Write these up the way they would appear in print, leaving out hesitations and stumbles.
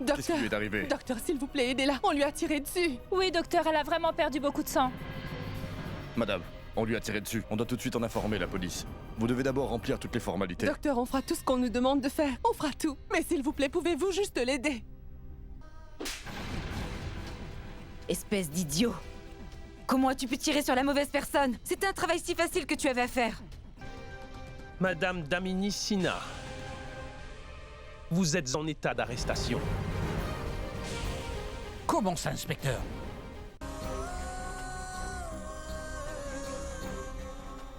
Qu'est-ce qui lui est arrivé? Docteur, s'il vous plaît, aidez-la. On lui a tiré dessus. Oui, docteur, elle a vraiment perdu beaucoup de sang. Madame, on lui a tiré dessus. On doit tout de suite en informer la police. Vous devez d'abord remplir toutes les formalités. Docteur, on fera tout ce qu'on nous demande de faire. On fera tout. Mais s'il vous plaît, pouvez-vous juste l'aider? Espèce d'idiot! Comment as-tu pu tirer sur la mauvaise personne? C'était un travail si facile que tu avais à faire. Madame Damini Sina, vous êtes en état d'arrestation. Comment ça, inspecteur?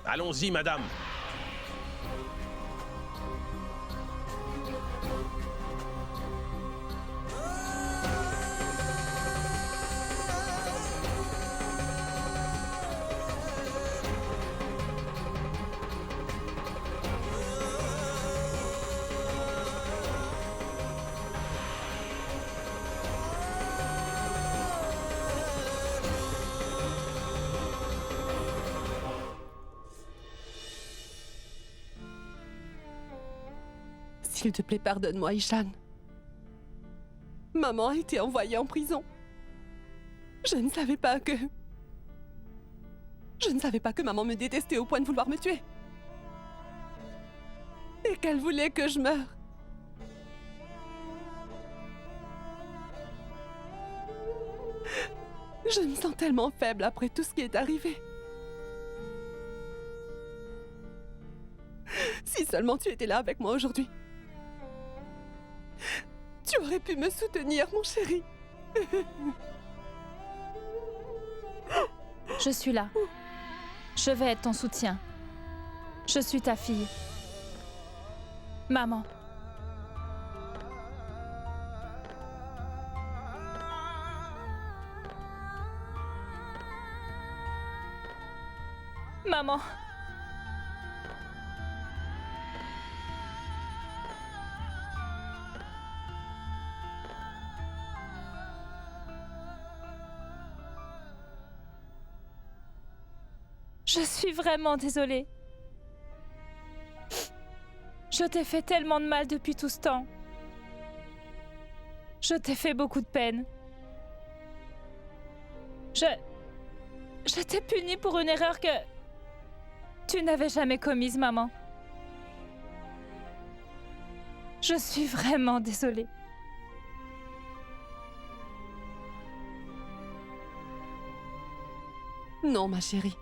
Allons-y, madame. S'il te plaît, pardonne-moi, Ishan. Maman a été envoyée en prison. Je ne savais pas que maman me détestait au point de vouloir me tuer. Et qu'elle voulait que je meure. Je me sens tellement faible après tout ce qui est arrivé. Si seulement tu étais là avec moi aujourd'hui. Tu aurais pu me soutenir, mon chéri. Je suis là. Je vais être ton soutien. Je suis ta fille. Maman. Maman. Je suis vraiment désolée. Je t'ai fait tellement de mal depuis tout ce temps. Je t'ai fait beaucoup de peine. Je t'ai punie pour une erreur que tu n'avais jamais commise, maman. Je suis vraiment désolée. Non, ma chérie.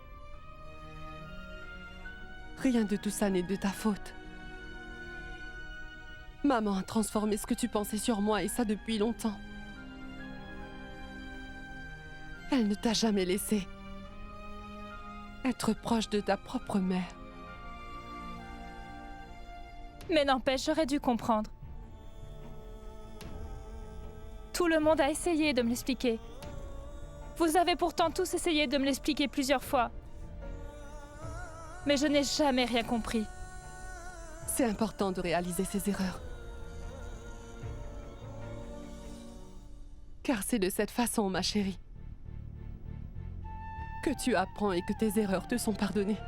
Rien de tout ça n'est de ta faute. Maman a transformé ce que tu pensais sur moi et ça depuis longtemps. Elle ne t'a jamais laissé être proche de ta propre mère. Mais n'empêche, j'aurais dû comprendre. Tout le monde a essayé de me l'expliquer. Vous avez pourtant tous essayé de me l'expliquer plusieurs fois. Mais je n'ai jamais rien compris. C'est important de réaliser ses erreurs. Car c'est de cette façon, ma chérie, que tu apprends et que tes erreurs te sont pardonnées.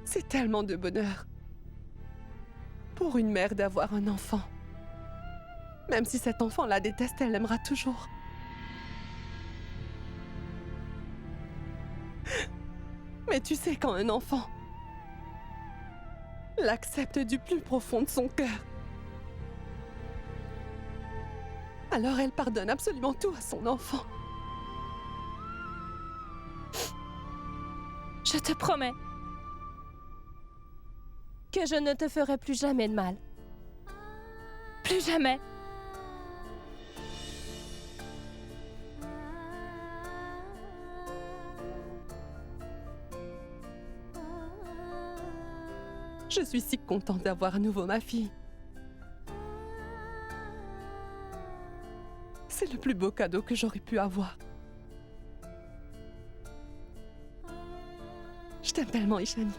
C'est tellement de bonheur pour une mère d'avoir un enfant. Même si cet enfant la déteste, elle l'aimera toujours. Mais tu sais, quand un enfant l'accepte du plus profond de son cœur, alors elle pardonne absolument tout à son enfant. Je te promets que je ne te ferai plus jamais de mal. Plus jamais. Je suis si contente d'avoir à nouveau ma fille. C'est le plus beau cadeau que j'aurais pu avoir. Je t'aime tellement, Ishani.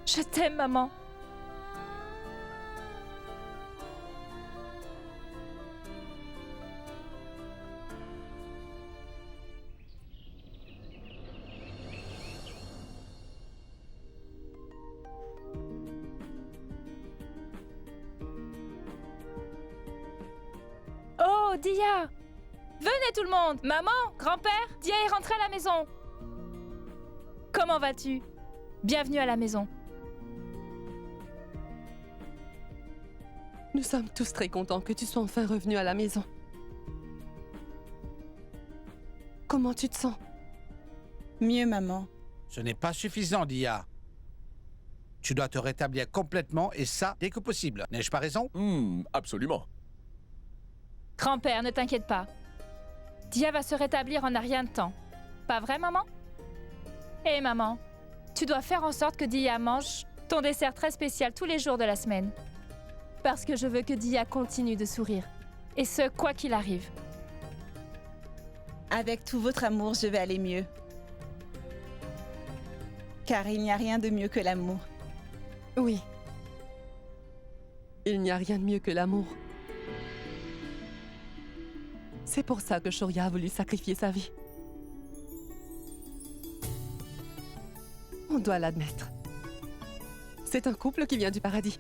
Je t'aime, maman. Oh, Dia! Venez tout le monde! Maman, grand-père, Dia est rentré à la maison. Comment vas-tu? Bienvenue à la maison. Nous sommes tous très contents que tu sois enfin revenu à la maison. Comment tu te sens? Mieux, maman. Ce n'est pas suffisant, Dia. Tu dois te rétablir complètement et ça, dès que possible. N'ai-je pas raison? Absolument. Grand-père, ne t'inquiète pas. Dia va se rétablir en un rien de temps. Pas vrai, maman? Hé, maman, tu dois faire en sorte que Dia mange ton dessert très spécial tous les jours de la semaine. Parce que je veux que Dia continue de sourire. Et ce, quoi qu'il arrive. Avec tout votre amour, je vais aller mieux. Car il n'y a rien de mieux que l'amour. Oui. Il n'y a rien de mieux que l'amour. C'est pour ça que Shoria a voulu sacrifier sa vie. On doit l'admettre. C'est un couple qui vient du paradis.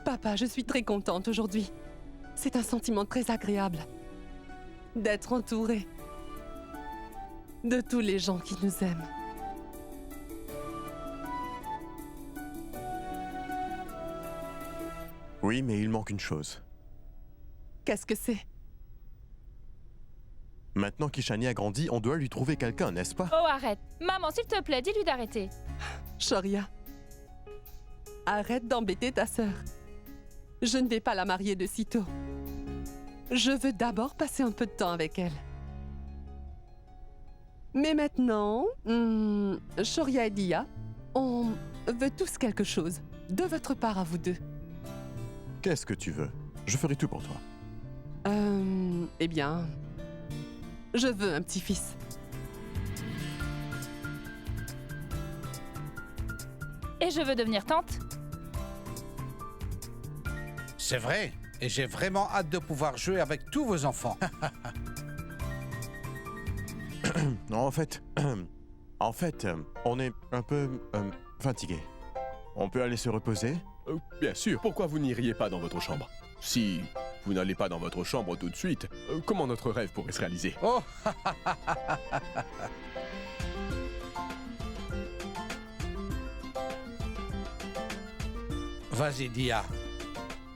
Papa, je suis très contente aujourd'hui. C'est un sentiment très agréable d'être entourée de tous les gens qui nous aiment. Oui, mais il manque une chose. Qu'est-ce que c'est? Maintenant qu'Ishani a grandi, on doit lui trouver quelqu'un, n'est-ce pas? Oh, arrête. Maman, s'il te plaît, dis-lui d'arrêter. Shoria, arrête d'embêter ta sœur. Je ne vais pas la marier de sitôt. Je veux d'abord passer un peu de temps avec elle. Mais maintenant, Shoria et Dia, on veut tous quelque chose. De votre part à vous deux. Qu'est-ce que tu veux? Je ferai tout pour toi. Eh bien, je veux un petit-fils. Et je veux devenir tante. C'est vrai. Et j'ai vraiment hâte de pouvoir jouer avec tous vos enfants. Non, en fait, on est un peu fatigué. On peut aller se reposer? Bien sûr, pourquoi vous n'iriez pas dans votre chambre? Si vous n'allez pas dans votre chambre tout de suite, comment notre rêve pourrait se réaliser? Oh, vas-y, Dia.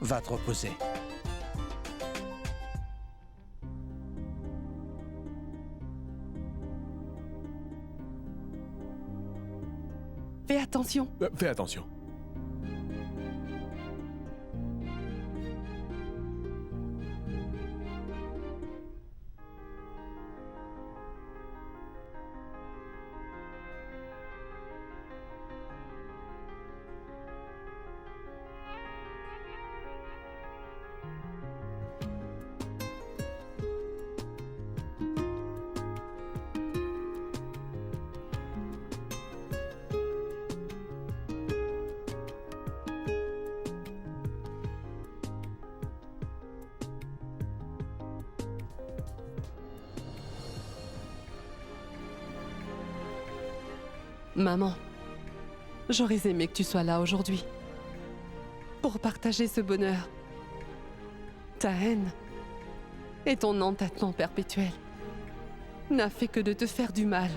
Va te reposer. Fais attention. Fais attention. Maman, j'aurais aimé que tu sois là aujourd'hui. Pour partager ce bonheur. Ta haine et ton entêtement perpétuel n'a fait que de te faire du mal.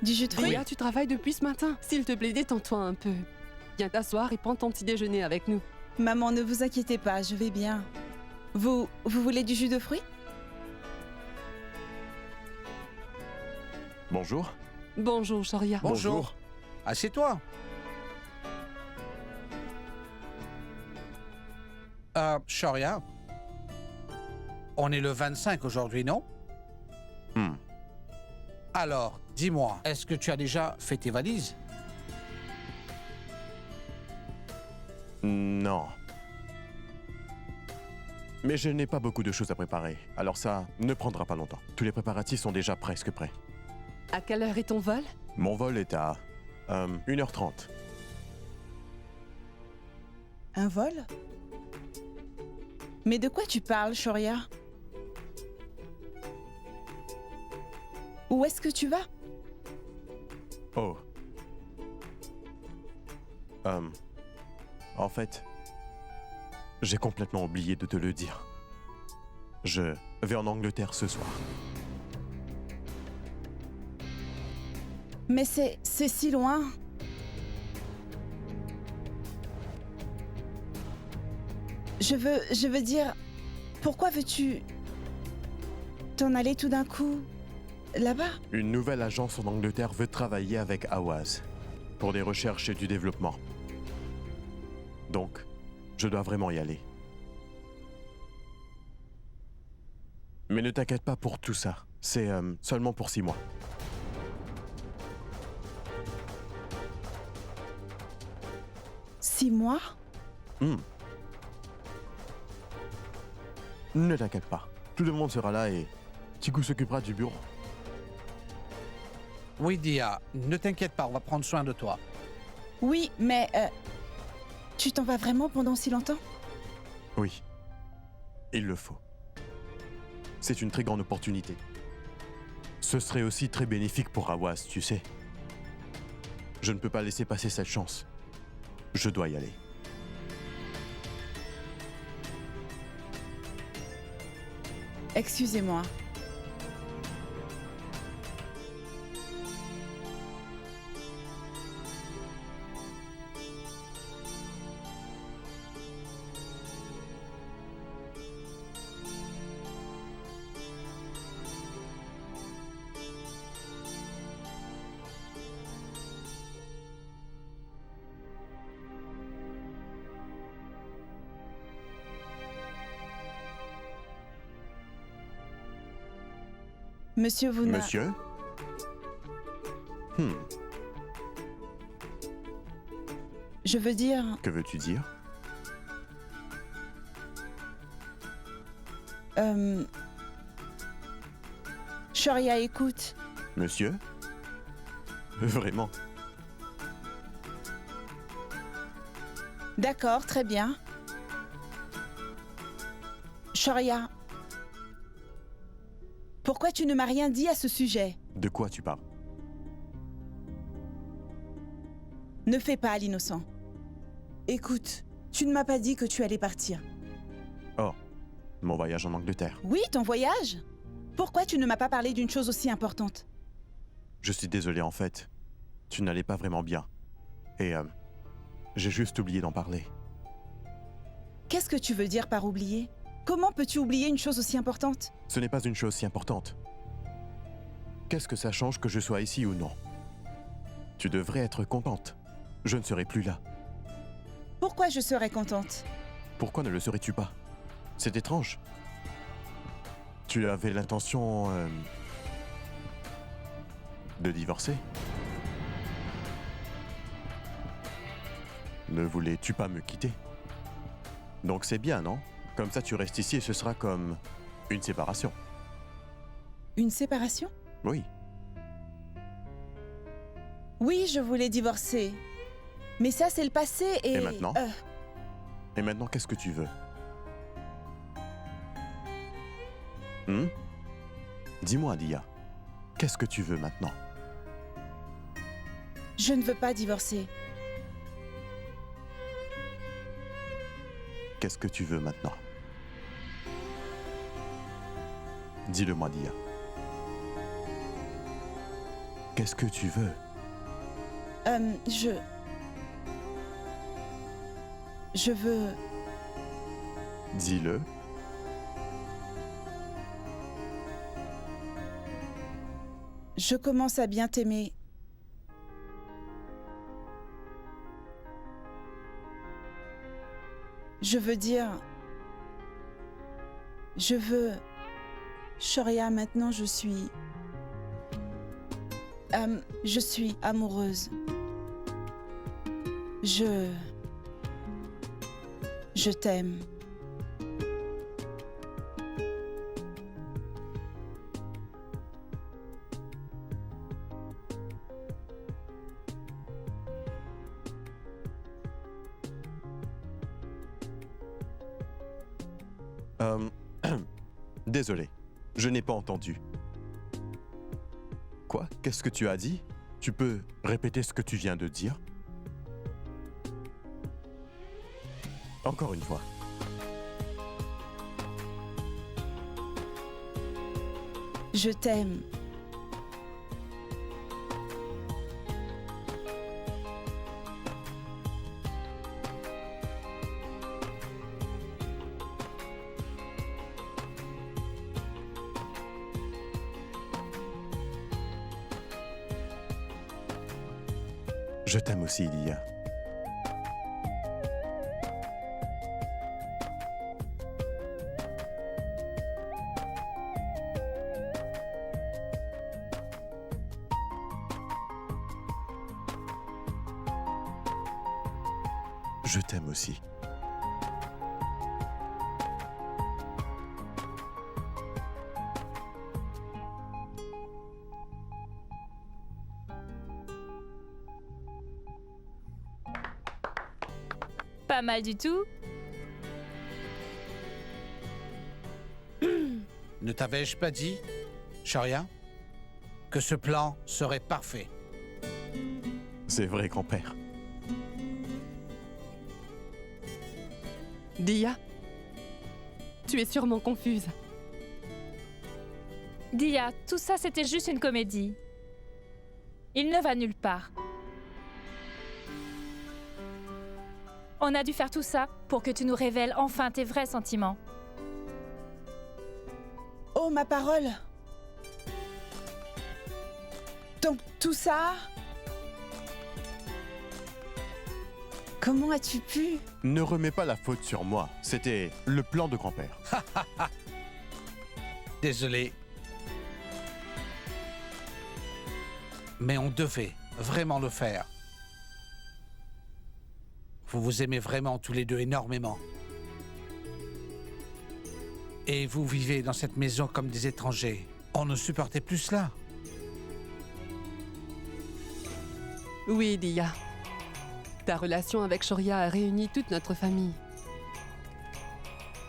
Du jus de fruits? Dia, tu travailles depuis ce matin. S'il te plaît, détends-toi un peu. Viens t'asseoir et prends ton petit déjeuner avec nous. Maman, ne vous inquiétez pas, je vais bien. Vous voulez du jus de fruits? Bonjour. Bonjour, Shoria. Bonjour. Assieds-toi. Shoria, on est le 25 aujourd'hui, non? Hmm. Alors, dis-moi, est-ce que tu as déjà fait tes valises? Non. Mais je n'ai pas beaucoup de choses à préparer, alors ça ne prendra pas longtemps. Tous les préparatifs sont déjà presque prêts. À quelle heure est ton vol? Mon vol est à 1h30. Un vol? Mais de quoi tu parles, Shoria? Où est-ce que tu vas? Oh. En fait, j'ai complètement oublié de te le dire. Je vais en Angleterre ce soir. Mais c'est si loin. Je veux dire, pourquoi veux-tu t'en aller tout d'un coup là-bas? Une nouvelle agence en Angleterre veut travailler avec Awaz pour des recherches et du développement. Donc, je dois vraiment y aller. Mais ne t'inquiète pas pour tout ça. C'est seulement pour 6 mois. Six mois? Ne t'inquiète pas. Tout le monde sera là et Tiku s'occupera du bureau. Oui, Dia, ne t'inquiète pas, on va prendre soin de toi. Oui, mais tu t'en vas vraiment pendant si longtemps? Oui. Il le faut. C'est une très grande opportunité. Ce serait aussi très bénéfique pour Awaz, tu sais. Je ne peux pas laisser passer cette chance. Je dois y aller. Excusez-moi. Monsieur, vous n'a- Monsieur? Je veux dire, Que veux-tu dire? Shoria, écoute. Monsieur? Vraiment? D'accord, très bien. Shoria, pourquoi tu ne m'as rien dit à ce sujet? De quoi tu parles? Ne fais pas à l'innocent. Écoute, tu ne m'as pas dit que tu allais partir. Oh, mon voyage en Angleterre. Oui, ton voyage? Pourquoi tu ne m'as pas parlé d'une chose aussi importante? Je suis désolé en fait. Tu n'allais pas vraiment bien. Et j'ai juste oublié d'en parler. Qu'est-ce que tu veux dire par oublier? Comment peux-tu oublier une chose aussi importante? Ce n'est pas une chose si importante. Qu'est-ce que ça change que je sois ici ou non? Tu devrais être contente. Je ne serai plus là. Pourquoi je serais contente? Pourquoi ne le serais-tu pas? C'est étrange. Tu avais l'intention de divorcer? Ne voulais-tu pas me quitter? Donc c'est bien, non? Comme ça tu restes ici et ce sera comme une séparation. Une séparation? Oui. Oui, je voulais divorcer. Mais ça, c'est le passé et... Et maintenant? Et maintenant, qu'est-ce que tu veux? Dis-moi, Dia. Qu'est-ce que tu veux maintenant? Je ne veux pas divorcer. Qu'est-ce que tu veux maintenant? Dis-le-moi, Dia. Qu'est-ce que tu veux? Je veux... Dis-le. Je commence à bien t'aimer. Je veux dire... Je veux... Shoria, maintenant je suis amoureuse. Je t'aime. Désolé, je n'ai pas entendu. Quoi? Qu'est-ce que tu as dit? Tu peux répéter ce que tu viens de dire? Encore une fois. Je t'aime. Je t'aime aussi, Lia. Je t'aime aussi. Pas mal du tout. Ne t'avais-je pas dit, Shoria, que ce plan serait parfait? C'est vrai, grand-père. Dia, tu es sûrement confuse. Dia, tout ça c'était juste une comédie. Il ne va nulle part. On a dû faire tout ça pour que tu nous révèles enfin tes vrais sentiments. Oh, ma parole! Donc, tout ça... Comment as-tu pu? Ne remets pas la faute sur moi. C'était le plan de grand-père. Désolé. Mais on devait vraiment le faire. Vous vous aimez vraiment tous les deux énormément. Et vous vivez dans cette maison comme des étrangers. On ne supportait plus cela. Oui, Dia. Ta relation avec Shoria a réuni toute notre famille.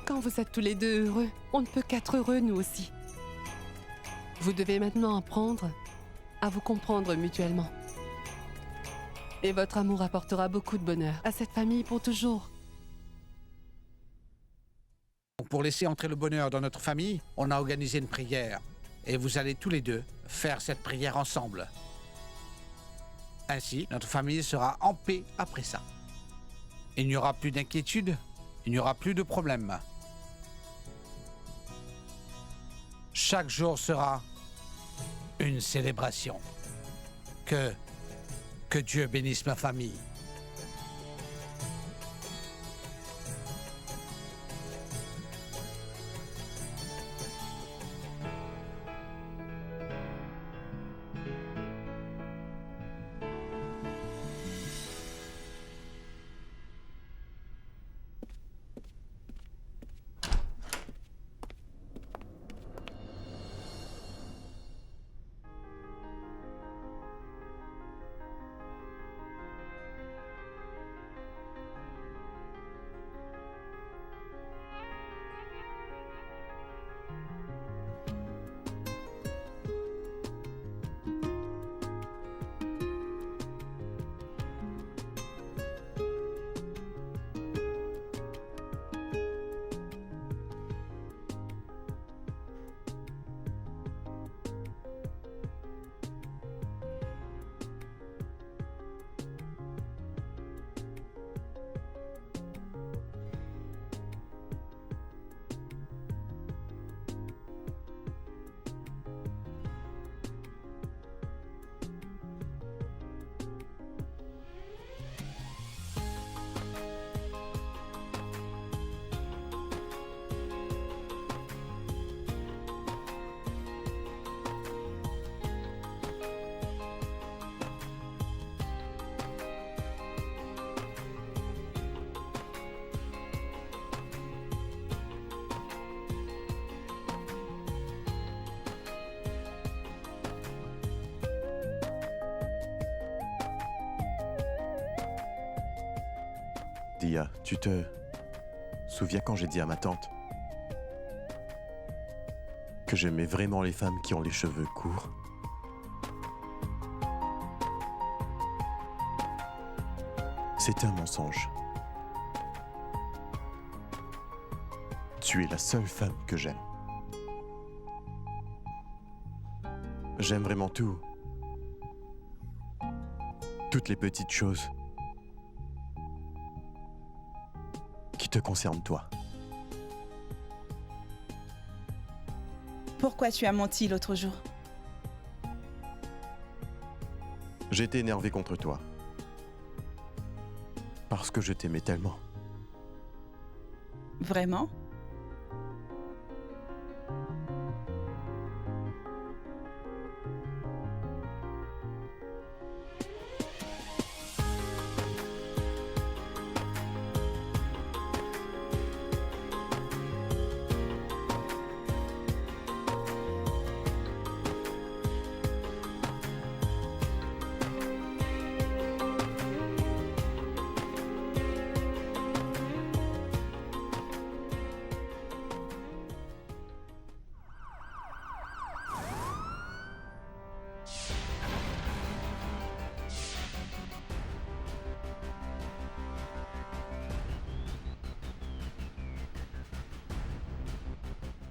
Quand vous êtes tous les deux heureux, on ne peut qu'être heureux, nous aussi. Vous devez maintenant apprendre à vous comprendre mutuellement. Et votre amour apportera beaucoup de bonheur à cette famille pour toujours. Pour laisser entrer le bonheur dans notre famille, on a organisé une prière. Et vous allez tous les deux faire cette prière ensemble. Ainsi, notre famille sera en paix après ça. Il n'y aura plus d'inquiétude, il n'y aura plus de problème. Chaque jour sera une célébration. Que Dieu bénisse ma famille. Dia, tu te souviens quand j'ai dit à ma tante que j'aimais vraiment les femmes qui ont les cheveux courts? C'était un mensonge. Tu es la seule femme que j'aime. J'aime vraiment tout. Toutes les petites choses qui te concernent toi. Pourquoi tu as menti l'autre jour? J'étais énervé contre toi. Parce que je t'aimais tellement. Vraiment?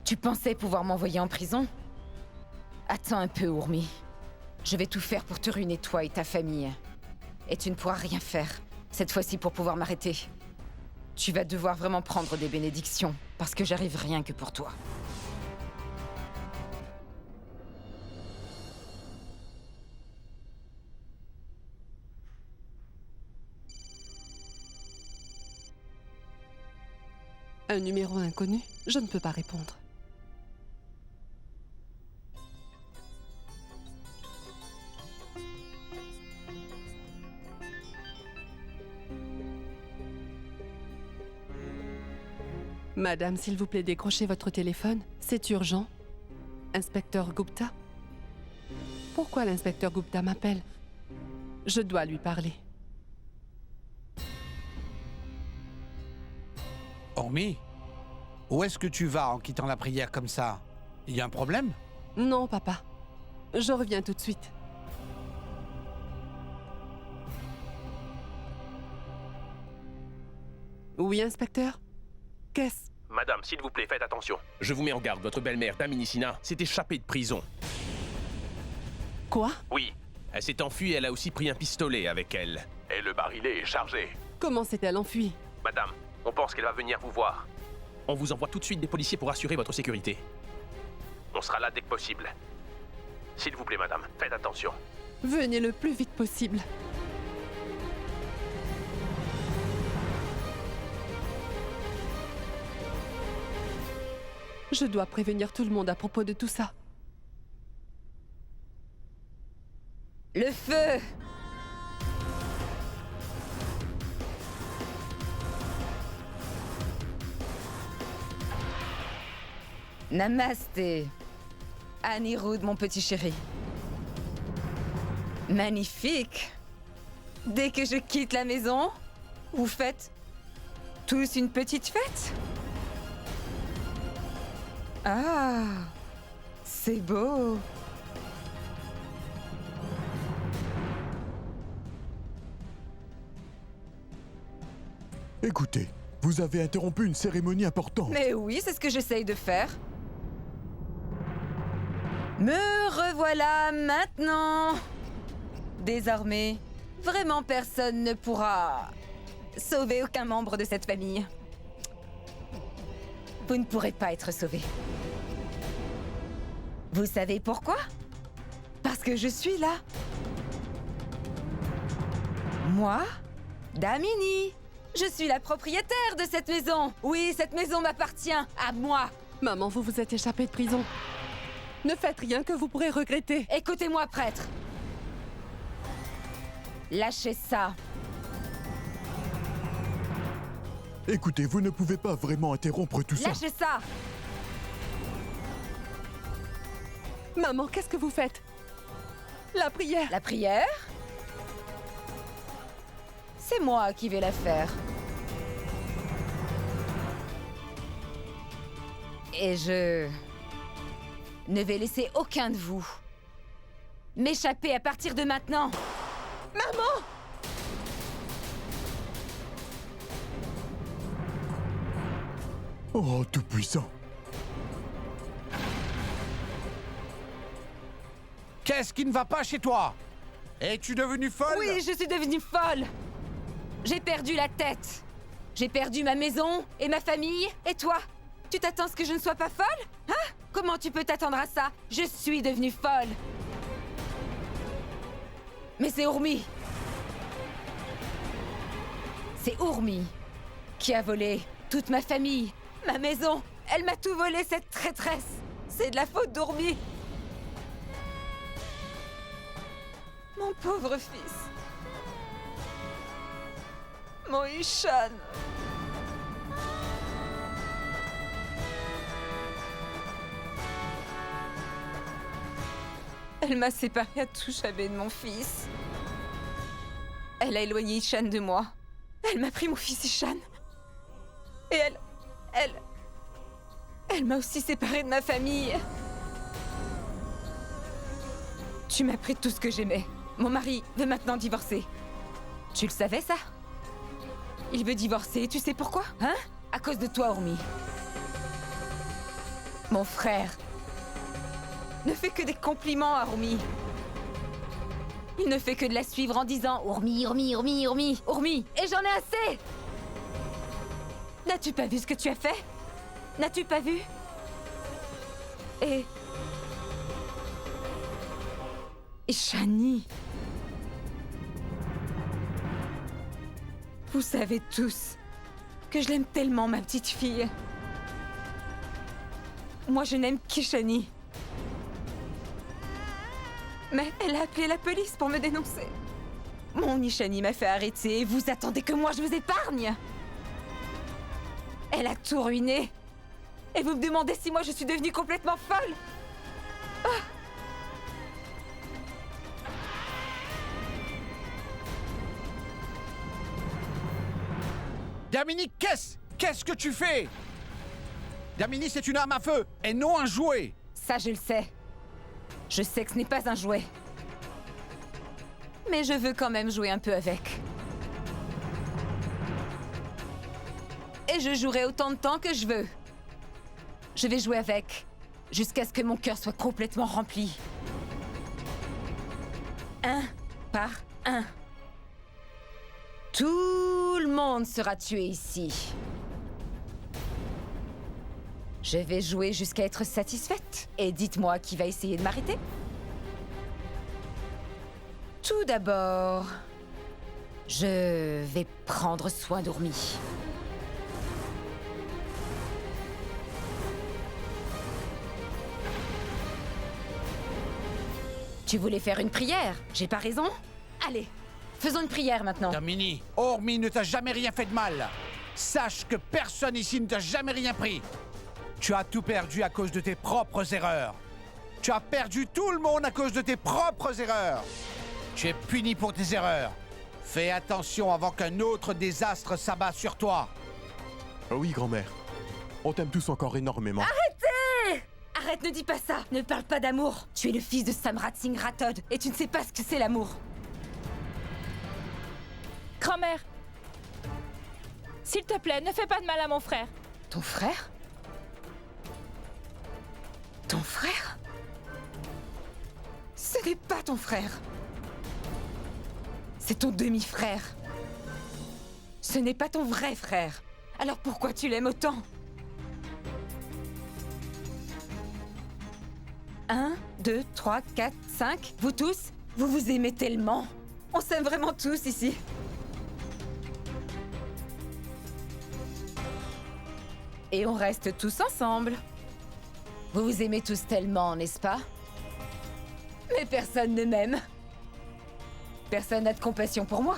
Tu pensais pouvoir m'envoyer en prison? Attends un peu, Urmi. Je vais tout faire pour te ruiner toi et ta famille. Et tu ne pourras rien faire, cette fois-ci pour pouvoir m'arrêter. Tu vas devoir vraiment prendre des bénédictions, parce que j'arrive rien que pour toi. Un numéro inconnu? Je ne peux pas répondre. Madame, s'il vous plaît, décrochez votre téléphone. C'est urgent. Inspecteur Gupta? Pourquoi l'inspecteur Gupta m'appelle? Je dois lui parler. Urmi, où est-ce que tu vas en quittant la prière comme ça? Il y a un problème? Non, papa. Je reviens tout de suite. Oui, inspecteur? Qu'est-ce? Madame, s'il vous plaît, faites attention. Je vous mets en garde, votre belle-mère, Damini Sina, s'est échappée de prison. Quoi? Oui, elle s'est enfuie et elle a aussi pris un pistolet avec elle. Et le barillet est chargé. Comment s'est-elle enfuie? Madame, on pense qu'elle va venir vous voir. On vous envoie tout de suite des policiers pour assurer votre sécurité. On sera là dès que possible. S'il vous plaît, madame, faites attention. Venez le plus vite possible. Je dois prévenir tout le monde à propos de tout ça. Le feu! Namasté. Anirudh, mon petit chéri. Magnifique. Dès que je quitte la maison, vous faites tous une petite fête? Ah, c'est beau. Écoutez, vous avez interrompu une cérémonie importante. Mais oui, c'est ce que j'essaye de faire. Me revoilà maintenant. Désormais, vraiment personne ne pourra sauver aucun membre de cette famille. Vous ne pourrez pas être sauvé. Vous savez pourquoi? Parce que je suis là. Moi, Damini. Je suis la propriétaire de cette maison. Oui, cette maison m'appartient, à moi. Maman, vous vous êtes échappée de prison. Ne faites rien que vous pourrez regretter. Écoutez-moi, prêtre. Lâchez ça. Écoutez, vous ne pouvez pas vraiment interrompre tout ça. Lâchez ça. Maman, qu'est-ce que vous faites? La prière. La prière? C'est moi qui vais la faire. Et je ne vais laisser aucun de vous m'échapper à partir de maintenant. Maman! Oh, tout-puissant. Qu'est-ce qui ne va pas chez toi? Es-tu devenue folle? Oui, je suis devenue folle. J'ai perdu la tête. J'ai perdu ma maison et ma famille. Et toi? Tu t'attends à ce que je ne sois pas folle? Hein? Comment tu peux t'attendre à ça? Je suis devenue folle. Mais c'est Urmi. C'est Urmi qui a volé toute ma famille, ma maison. Elle m'a tout volé, cette traîtresse. C'est de la faute d'Urmi. Mon pauvre fils. Mon Ishan. Elle m'a séparée à tout jamais de mon fils. Elle a éloigné Ishan de moi. Elle m'a pris mon fils Ishan. Et elle m'a aussi séparée de ma famille. Tu m'as pris tout ce que j'aimais. Mon mari veut maintenant divorcer. Tu le savais, ça? Il veut divorcer, et tu sais pourquoi? Hein? À cause de toi, Urmi. Mon frère ne fait que des compliments à Urmi. Il ne fait que de la suivre en disant « Urmi, Urmi, Urmi, Urmi, Urmi !» Et j'en ai assez! N'as-tu pas vu ce que tu as fait? N'as-tu pas vu? Et Shani. Vous savez tous que je l'aime tellement, ma petite fille. Moi, je n'aime qu'Ishani. Mais elle a appelé la police pour me dénoncer. Mon Ishani m'a fait arrêter et vous attendez que moi je vous épargne? Elle a tout ruiné. Et vous me demandez si moi je suis devenue complètement folle? Damini, qu'est-ce que tu fais? Damini, c'est une arme à feu et non un jouet. Ça, je le sais. Je sais que ce n'est pas un jouet. Mais je veux quand même jouer un peu avec. Et je jouerai autant de temps que je veux. Je vais jouer avec, jusqu'à ce que mon cœur soit complètement rempli. Un par un. Tout le monde sera tué ici. Je vais jouer jusqu'à être satisfaite. Et dites-moi qui va essayer de m'arrêter. Tout d'abord, je vais prendre soin d'Urmi. Tu voulais faire une prière? J'ai pas raison? Allez, faisons une prière maintenant. Damini, Urmi ne t'a jamais rien fait de mal. Sache que personne ici ne t'a jamais rien pris. Tu as tout perdu à cause de tes propres erreurs. Tu as perdu tout le monde à cause de tes propres erreurs. Tu es puni pour tes erreurs. Fais attention avant qu'un autre désastre s'abat sur toi. Oh oui, grand-mère. On t'aime tous encore énormément. Arrête, ne dis pas ça. Ne parle pas d'amour. Tu es le fils de Samrat Singh Rathod et tu ne sais pas ce que c'est l'amour. Grand-mère, s'il te plaît, ne fais pas de mal à mon frère. Ton frère? Ton frère? Ce n'est pas ton frère. C'est ton demi-frère. Ce n'est pas ton vrai frère. Alors pourquoi tu l'aimes autant? 1, 2, 3, 4, 5. Vous tous, vous vous aimez tellement. On s'aime vraiment tous ici. Et on reste tous ensemble. Vous vous aimez tous tellement, n'est-ce pas? Mais personne ne m'aime. Personne n'a de compassion pour moi.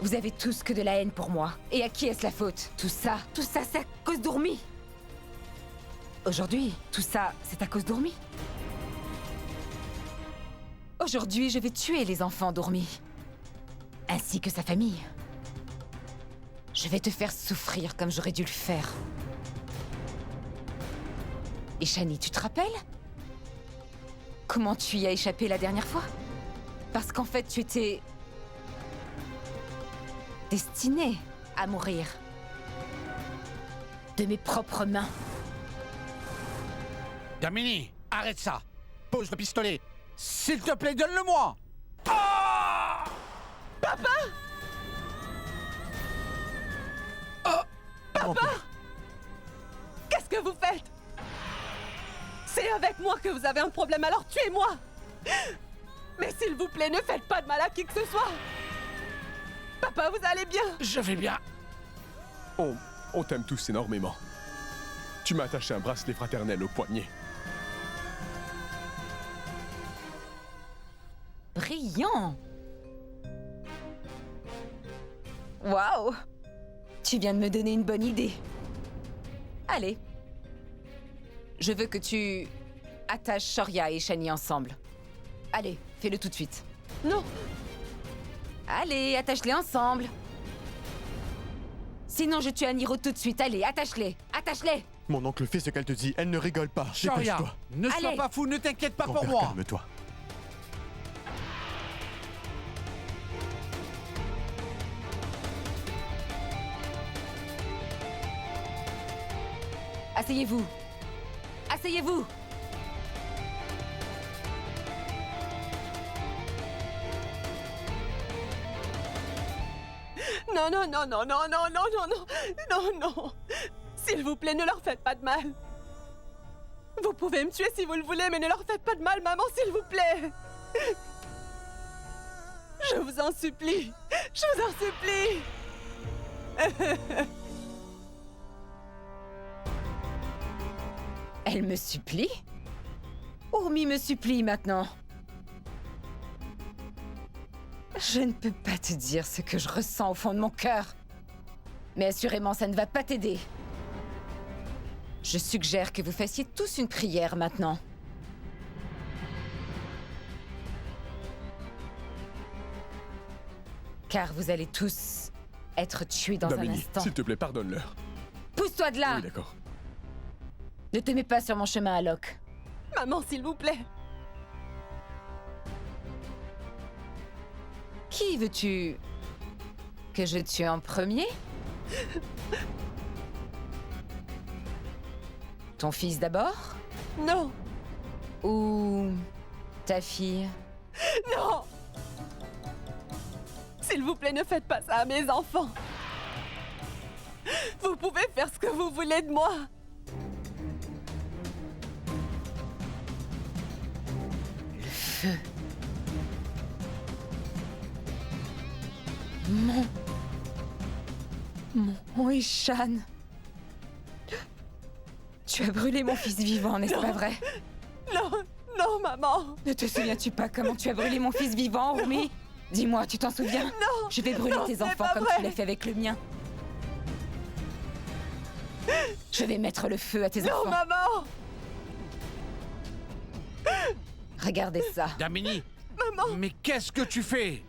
Vous avez tous que de la haine pour moi. Et à qui est-ce la faute? Tout ça, c'est à cause d'Urmi. Aujourd'hui, tout ça, c'est à cause d'Urmi. Aujourd'hui, je vais tuer les enfants d'Urmi. Ainsi que sa famille. Je vais te faire souffrir comme j'aurais dû le faire. Et Shani, tu te rappelles? Comment tu y as échappé la dernière fois? Parce qu'en fait, tu étais... destinée à mourir. De mes propres mains. Damini, arrête ça. Pose le pistolet. S'il te plaît, donne-le-moi. Ah! Qu'est-ce que vous faites? C'est avec moi que vous avez un problème, alors tuez-moi! Mais s'il vous plaît, ne faites pas de mal à qui que ce soit! Papa, vous allez bien? Je vais bien. On t'aime tous énormément. Tu m'as attaché un bracelet fraternel au poignet. Brillant! Waouh! Tu viens de me donner une bonne idée. Allez. Je veux que tu attaches Shoria et Shani ensemble. Allez, fais-le tout de suite. Non! Allez, attache-les ensemble. Sinon, je tue Aniro tout de suite. Allez, attache-les. Attache-les. Mon oncle fait ce qu'elle te dit, elle ne rigole pas. Shoria, Dépêche-toi. ne sois Allez. pas fou, ne t'inquiète pas pour Grand-père, moi. calme-toi. Asseyez-vous. Asseyez-vous. Non, non, non, non, non, non, non, non, non, non, non! S'il vous plaît, ne leur faites pas de mal! Vous pouvez me tuer si vous le voulez, mais ne leur faites pas de mal, maman, s'il vous plaît! Je vous en supplie! Je vous en supplie! Elle me supplie? Urmi me supplie maintenant. Je ne peux pas te dire ce que je ressens au fond de mon cœur. Mais assurément, ça ne va pas t'aider. Je suggère que vous fassiez tous une prière maintenant. Car vous allez tous être tués dans un Damini, instant. s'il te plaît, pardonne-leur. Pousse-toi de là! Oui, d'accord. Ne te mets pas sur mon chemin, Alok. Maman, s'il vous plaît! Qui veux-tu que je tue en premier? Ton fils d'abord? Non! Ou ta fille? Non! S'il vous plaît, ne faites pas ça à mes enfants! Vous pouvez faire ce que vous voulez de moi! Feu. Mon Ishan. Tu as brûlé mon fils vivant, n'est-ce pas vrai? Non! Non, maman! Ne te souviens-tu pas comment tu as brûlé mon fils vivant, Urmi? Dis-moi, tu t'en souviens? Non! Je vais brûler Non, tes c'est enfants pas comme vrai. tu l'as fait avec le mien. Je vais mettre le feu à tes Non, enfants. maman! Regardez ça. Damini, Maman! mais qu'est-ce que tu fais?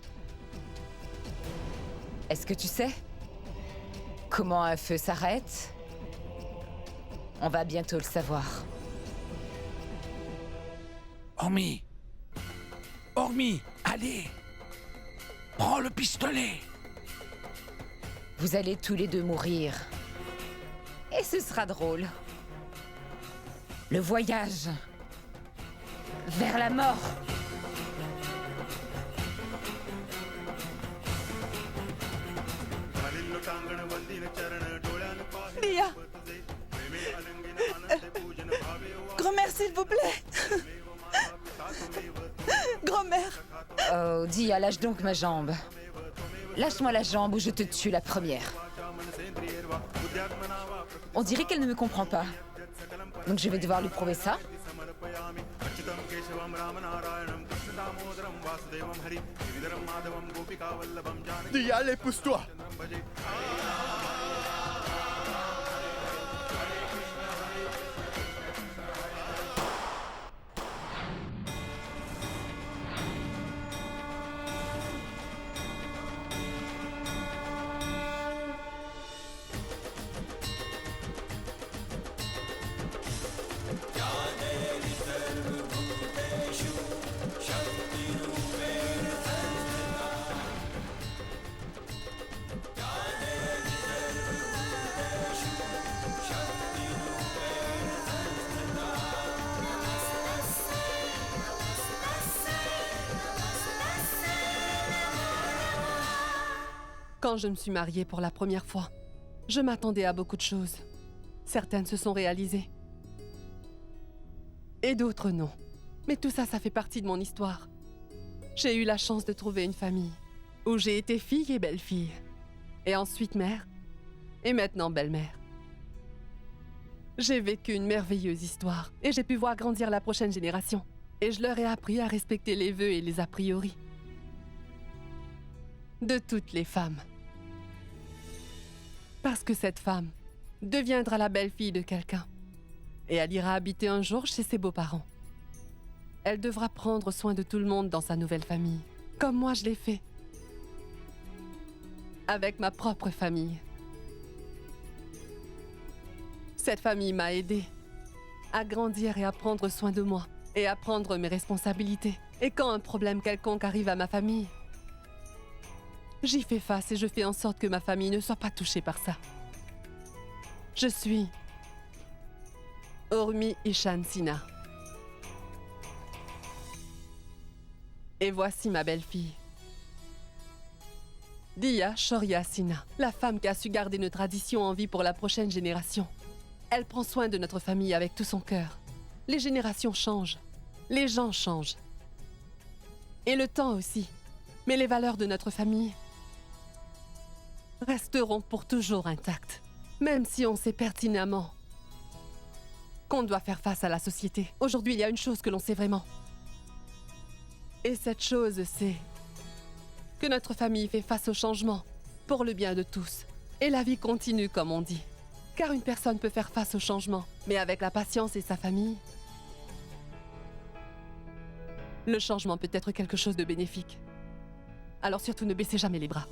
Est-ce que tu sais comment un feu s'arrête? On va bientôt le savoir. Ormi! Ormi, allez! Prends le pistolet! Vous allez tous les deux mourir. Et ce sera drôle. Le voyage vers la mort. Lia! Grand-mère, s'il vous plaît! Grand-mère! Oh, Dia, lâche donc ma jambe. Lâche-moi la jambe ou je te tue la première. On dirait qu'elle ne me comprend pas. Donc je vais devoir lui prouver ça. Dis, allez, pousse-toi. Quand je me suis mariée pour la première fois, je m'attendais à beaucoup de choses. Certaines se sont réalisées. Et d'autres non. Mais tout ça, ça fait partie de mon histoire. J'ai eu la chance de trouver une famille où j'ai été fille et belle-fille. Et ensuite mère. Et maintenant belle-mère. J'ai vécu une merveilleuse histoire et j'ai pu voir grandir la prochaine génération. Et je leur ai appris à respecter les vœux et les a priori. De toutes les femmes. Parce que cette femme deviendra la belle-fille de quelqu'un. Et elle ira habiter un jour chez ses beaux-parents. Elle devra prendre soin de tout le monde dans sa nouvelle famille. Comme moi je l'ai fait. Avec ma propre famille. Cette famille m'a aidée à grandir et à prendre soin de moi. Et à prendre mes responsabilités. Et quand un problème quelconque arrive à ma famille, j'y fais face et je fais en sorte que ma famille ne soit pas touchée par ça. Je suis Urmi Ishan Sina. Et voici ma belle-fille. Dia Shoria Sina, la femme qui a su garder nos traditions en vie pour la prochaine génération. Elle prend soin de notre famille avec tout son cœur. Les générations changent. Les gens changent. Et le temps aussi. Mais les valeurs de notre famille resteront pour toujours intactes. Même si on sait pertinemment qu'on doit faire face à la société. Aujourd'hui, il y a une chose que l'on sait vraiment. Et cette chose, c'est que notre famille fait face au changement pour le bien de tous. Et la vie continue, comme on dit. Car une personne peut faire face au changement, mais avec la patience et sa famille, le changement peut être quelque chose de bénéfique. Alors surtout ne baissez jamais les bras.